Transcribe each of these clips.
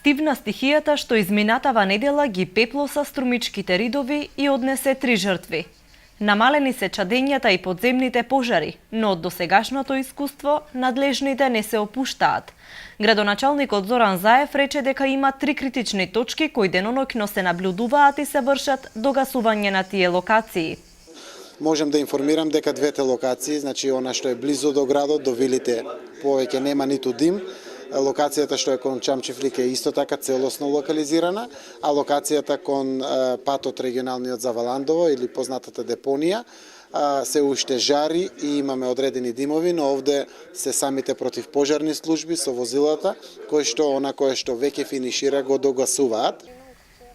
активна стихијата што изминатава недела ги пеплоса струмичките ридови и однесе 3 жртви. Намалени се чадењата и подземните пожари, но од досегашното искуство надлежните не се опуштаат. Градоначалникот Зоран Заев рече дека има 3 критични точки кои деноноќно се наблюдуваат и се вршат догасување на тие локации. Можем да информирам дека двете локации, значи она што е близо до градот, до вилите, повеќе нема ниту дим. Локацијата што е кон Чамчифлик е исто така целосно локализирана, а локацијата кон патот регионалниот за Валандово или познатата депонија се уште жари и имаме одредени димови, но овде се самите противпожарни служби со возилата кои што веќе финишира го догасуваат.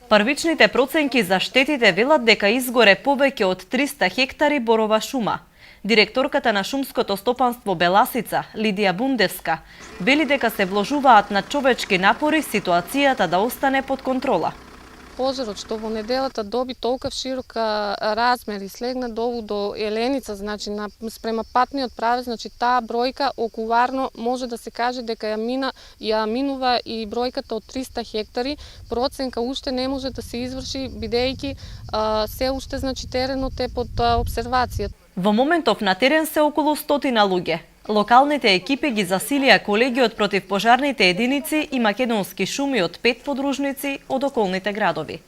Првичните проценки за штетите велат дека изгоре повеќе од 300 хектари борова шума. Директорката на шумското стопанство Беласица, Лидија Бундевска, вели дека се вложуваат на човечки напори ситуацијата да остане под контрола. Пожарот што во неделата доби толков широк размер и слегна до Еленица, значи спрема патниот правец, значи таа бројка окуларно може да се каже дека ја минува и бројката од 300 хектари. Проценка уште не може да се изврши бидејќи се уште значи теренот е под обсервација. Во моментов на терен се околу 100 луѓе. Локалните екипи ги засилија колеги од противпожарните единици и македонски шуми од 5 подружници од околните градови.